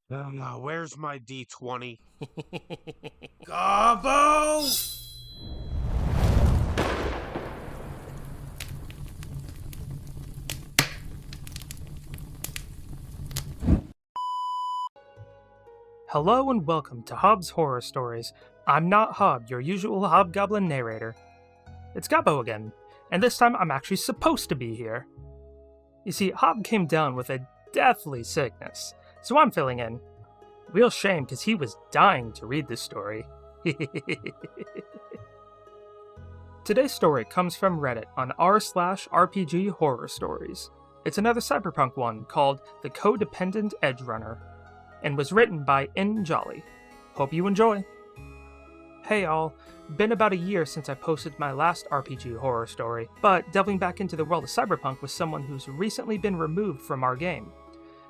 Where's my D20? Gobbo! Hello and welcome to Hobb's Horror Stories. I'm not Hob, your usual hobgoblin narrator. It's Gobbo again, and this time I'm actually supposed to be here. You see, Hob came down with a deathly sickness, so I'm filling in. Real shame because he was dying to read this story. Today's story comes from Reddit on r/rpghorrorstories. It's another cyberpunk one called The Codependent Edgerunner, and was written by N. Jolly. Hope you enjoy! Hey all, been about a year since I posted my last RPG horror story, but delving back into the world of cyberpunk with someone who's recently been removed from our game.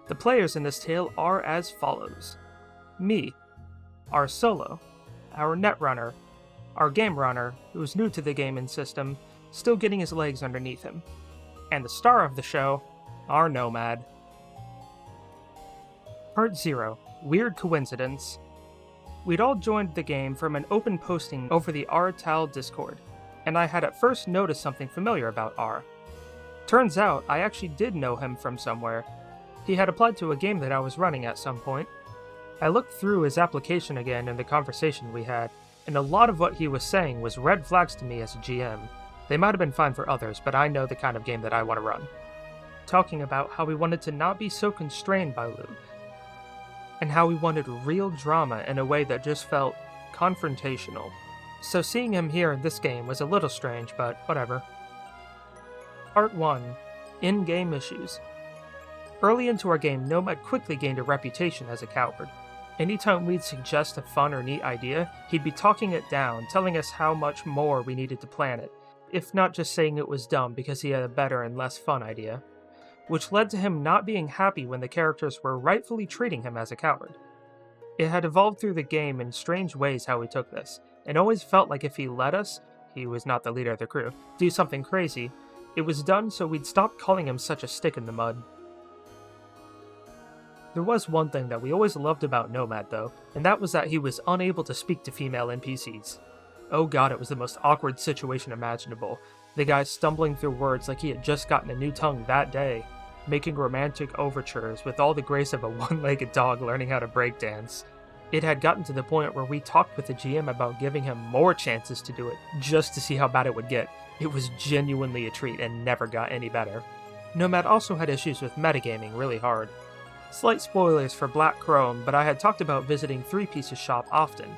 The players in this tale are as follows. Me, our solo, our netrunner, our game runner, who's new to the gaming system, still getting his legs underneath him, and the star of the show, our nomad. Part 0. Weird Coincidence. We'd all joined the game from an open posting over the R-Tal Discord, and I had at first noticed something familiar about R. Turns out, I actually did know him from somewhere. He had applied to a game that I was running at some point. I looked through his application again and the conversation we had, and a lot of what he was saying was red flags to me as a GM. They might have been fine for others, but I know the kind of game that I want to run. Talking about how we wanted to not be so constrained by loot, and how we wanted real drama in a way that just felt confrontational. So seeing him here in this game was a little strange, but whatever. Part 1. In-game issues. Early into our game, Nomad quickly gained a reputation as a coward. Anytime we'd suggest a fun or neat idea, he'd be talking it down, telling us how much more we needed to plan it, if not just saying it was dumb because he had a better and less fun idea, which led to him not being happy when the characters were rightfully treating him as a coward. It had evolved through the game in strange ways how he took this, and always felt like if he let us, he was not the leader of the crew, do something crazy, it was done so we'd stop calling him such a stick in the mud. There was one thing that we always loved about Nomad though, and that was that he was unable to speak to female NPCs. Oh god, it was the most awkward situation imaginable, the guy stumbling through words like he had just gotten a new tongue that day, making romantic overtures with all the grace of a one-legged dog learning how to breakdance. It had gotten to the point where we talked with the GM about giving him more chances to do it, just to see how bad it would get. It was genuinely a treat and never got any better. Nomad also had issues with metagaming really hard. Slight spoilers for Black Chrome, but I had talked about visiting Three Pieces shop often,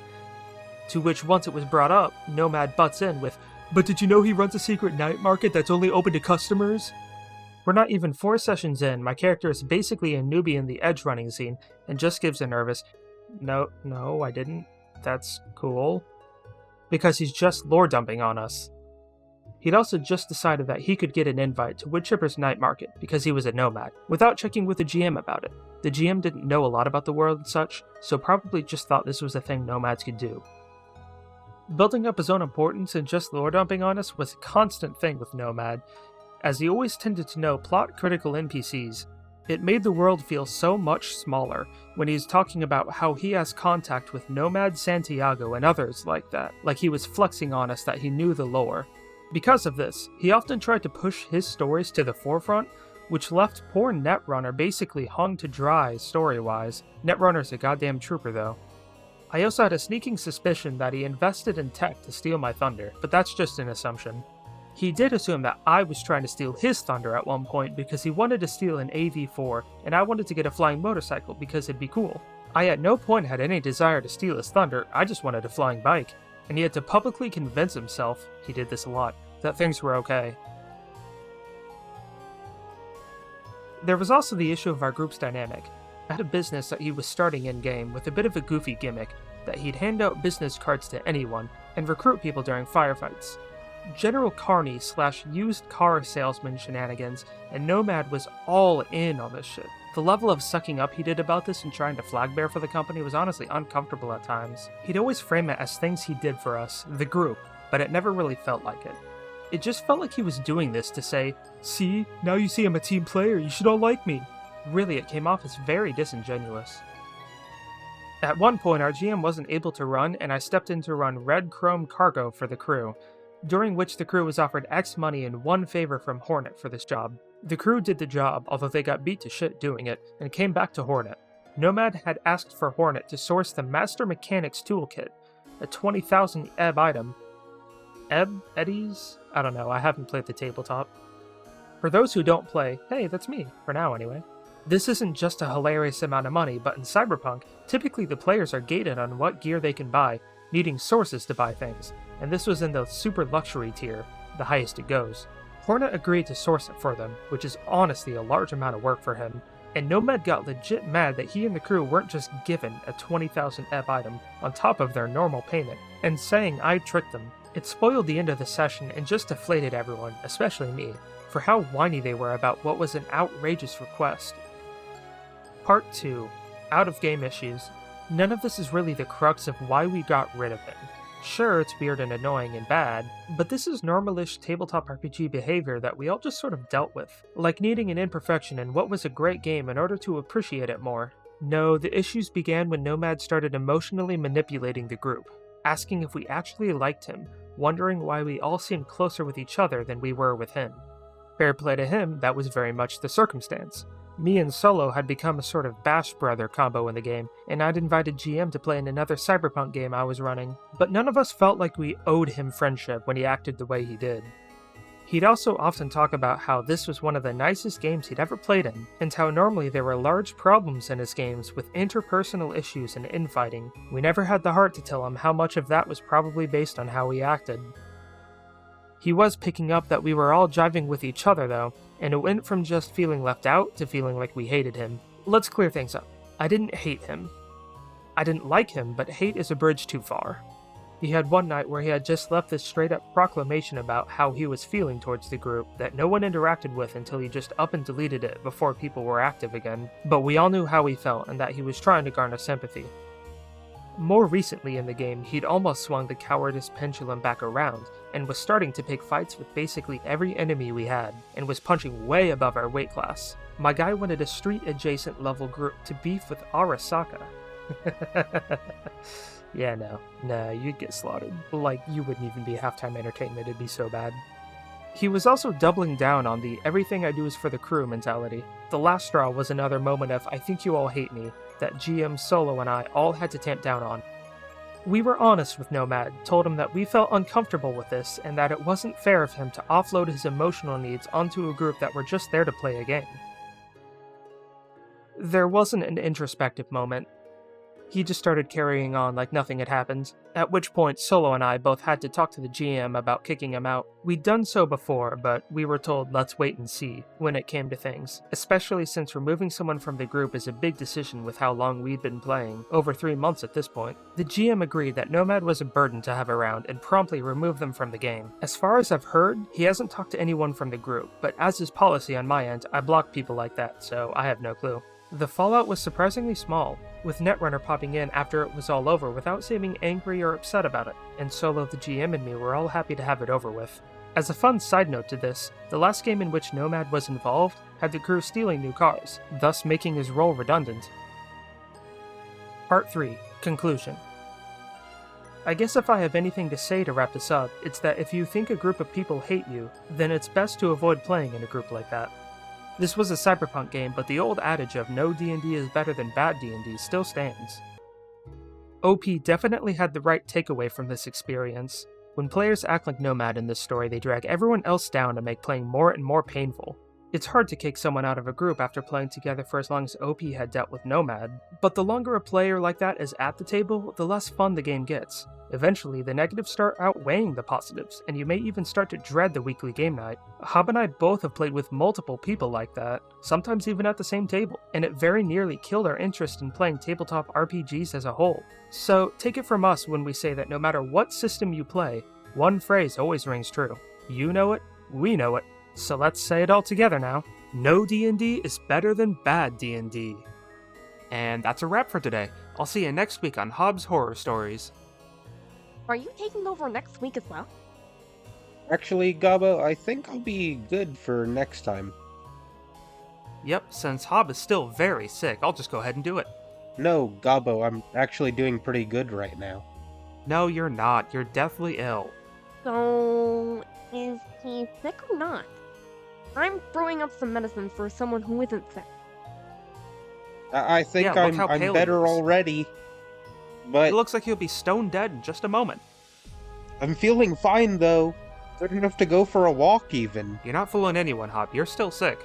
to which once it was brought up, Nomad butts in with, "But did you know he runs a secret night market that's only open to customers?" We're not even 4 sessions in, my character is basically a newbie in the edge running scene, and just gives a nervous, no, I didn't, that's cool, because he's just lore dumping on us. He'd also just decided that he could get an invite to Woodchipper's night market because he was a nomad, without checking with the GM about it. The GM didn't know a lot about the world and such, so probably just thought this was a thing nomads could do. Building up his own importance and just lore dumping on us was a constant thing with Nomad, as he always tended to know plot-critical NPCs. It made the world feel so much smaller when he's talking about how he has contact with Nomad Santiago and others like that, like he was flexing on us that he knew the lore. Because of this, he often tried to push his stories to the forefront, which left poor Netrunner basically hung to dry story-wise. Netrunner's a goddamn trooper though. I also had a sneaking suspicion that he invested in tech to steal my thunder, but that's just an assumption. He did assume that I was trying to steal his thunder at one point because he wanted to steal an AV4, and I wanted to get a flying motorcycle because it'd be cool. I at no point had any desire to steal his thunder, I just wanted a flying bike. And he had to publicly convince himself, he did this a lot, that things were okay. There was also the issue of our group's dynamic. I had a business that he was starting in-game with a bit of a goofy gimmick, that he'd hand out business cards to anyone and recruit people during firefights. General Carney / used car salesman shenanigans, and Nomad was all in on this shit. The level of sucking up he did about this and trying to flag bear for the company was honestly uncomfortable at times. He'd always frame it as things he did for us, the group, but it never really felt like it. It just felt like he was doing this to say, "See, now you see I'm a team player, you should all like me." Really, it came off as very disingenuous. At one point, our GM wasn't able to run, and I stepped in to run Red Chrome Cargo for the crew, during which the crew was offered X money and one favor from Hornet for this job. The crew did the job, although they got beat to shit doing it, and came back to Hornet. Nomad had asked for Hornet to source the Master Mechanics Toolkit, a 20,000 EB item. EB? Eddies? I don't know, I haven't played the tabletop. For those who don't play, hey, that's me, for now anyway. This isn't just a hilarious amount of money, but in Cyberpunk, typically the players are gated on what gear they can buy, needing sources to buy things, and this was in the super luxury tier, the highest it goes. Hornet agreed to source it for them, which is honestly a large amount of work for him, and Nomad got legit mad that he and the crew weren't just given a 20,000 EB item on top of their normal payment, and saying I tricked them. It spoiled the end of the session and just deflated everyone, especially me, for how whiny they were about what was an outrageous request. Part 2. Out-of-game issues. None of this is really the crux of why we got rid of him. Sure, it's weird and annoying and bad, but this is normalish tabletop RPG behavior that we all just sort of dealt with, like needing an imperfection in what was a great game in order to appreciate it more. No, the issues began when Nomad started emotionally manipulating the group, asking if we actually liked him, wondering why we all seemed closer with each other than we were with him. Fair play to him, that was very much the circumstance. Me and Solo had become a sort of Bash Brother combo in the game, and I'd invited GM to play in another Cyberpunk game I was running, but none of us felt like we owed him friendship when he acted the way he did. He'd also often talk about how this was one of the nicest games he'd ever played in, and how normally there were large problems in his games with interpersonal issues and infighting. We never had the heart to tell him how much of that was probably based on how he acted. He was picking up that we were all jiving with each other though, and it went from just feeling left out to feeling like we hated him. Let's clear things up. I didn't hate him. I didn't like him, but hate is a bridge too far. He had one night where he had just left this straight up proclamation about how he was feeling towards the group that no one interacted with until he just up and deleted it before people were active again, but we all knew how he felt and that he was trying to garner sympathy. More recently in the game, he'd almost swung the cowardice pendulum back around, and was starting to pick fights with basically every enemy we had, and was punching way above our weight class. My guy wanted a street-adjacent level group to beef with Arasaka. Yeah, no, you'd get slaughtered. Like, you wouldn't even be halftime entertainment, it'd be so bad. He was also doubling down on the everything I do is for the crew mentality. The last straw was another moment of I think you all hate me, that GM, Solo, and I all had to tamp down on. We were honest with Nomad, told him that we felt uncomfortable with this, and that it wasn't fair of him to offload his emotional needs onto a group that were just there to play a game. There wasn't an introspective moment. He just started carrying on like nothing had happened, at which point Solo and I both had to talk to the GM about kicking him out. We'd done so before, but we were told let's wait and see when it came to things, especially since removing someone from the group is a big decision with how long we'd been playing, over 3 months at this point. The GM agreed that Nomad was a burden to have around and promptly removed them from the game. As far as I've heard, he hasn't talked to anyone from the group, but as is policy on my end, I block people like that, so I have no clue. The fallout was surprisingly small, with Netrunner popping in after it was all over without seeming angry or upset about it, and Solo, the GM, and me were all happy to have it over with. As a fun side note to this, the last game in which Nomad was involved had the crew stealing new cars, thus making his role redundant. Part 3. Conclusion. I guess if I have anything to say to wrap this up, it's that if you think a group of people hate you, then it's best to avoid playing in a group like that. This was a Cyberpunk game, but the old adage of no D&D is better than bad D&D still stands. OP definitely had the right takeaway from this experience. When players act like Nomad in this story, they drag everyone else down to make playing more and more painful. It's hard to kick someone out of a group after playing together for as long as OP had dealt with Nomad, but the longer a player like that is at the table, the less fun the game gets. Eventually, the negatives start outweighing the positives, and you may even start to dread the weekly game night. Hob and I both have played with multiple people like that, sometimes even at the same table, and it very nearly killed our interest in playing tabletop RPGs as a whole. So, take it from us when we say that no matter what system you play, one phrase always rings true. You know it, we know it. So let's say it all together now. No D&D is better than bad D&D. And that's a wrap for today. I'll see you next week on Hobbs Horror Stories. Are you taking over next week as well? Actually, Gabo, I think I'll be good for next time. Yep, since Hob is still very sick, I'll just go ahead and do it. No, Gobbo, I'm actually doing pretty good right now. No, you're not. You're deathly ill. So, is he sick or not? I'm throwing up some medicine for someone who isn't sick. I think Yeah, look how I'm pale he better is. already, It but looks like he'll be stone dead in just a moment. I'm feeling fine though. Good enough to go for a walk even. You're not fooling anyone, Hob. You're still sick.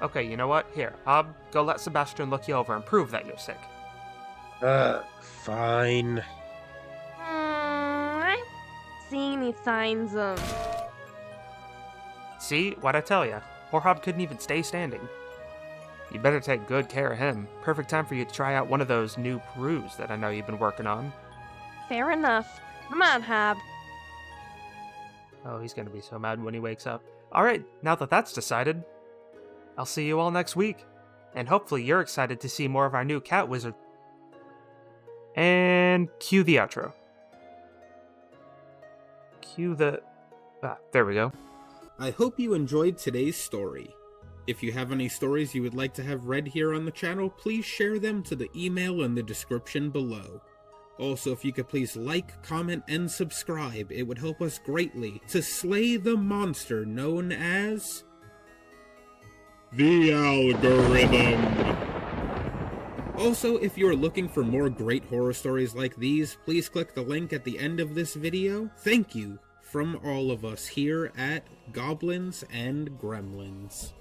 Okay, you know what? Here, Hob, go let Sebastian look you over and prove that you're sick. Fine. I'm not seeing any signs of... See? What'd I tell ya? Poor Hob couldn't even stay standing. You better take good care of him. Perfect time for you to try out one of those new brews that I know you've been working on. Fair enough. Come on, Hab. Oh, he's gonna be so mad when he wakes up. Alright, now that that's decided, I'll see you all next week. And hopefully you're excited to see more of our new cat wizard. And cue the outro. Cue the... there we go. I hope you enjoyed today's story. If you have any stories you would like to have read here on the channel, please share them to the email in the description below. Also, if you could please like, comment, and subscribe, it would help us greatly to slay the monster known as... the algorithm. Also, if you're looking for more great horror stories like these, please click the link at the end of this video. Thank you from all of us here at Goblins and Gremlins.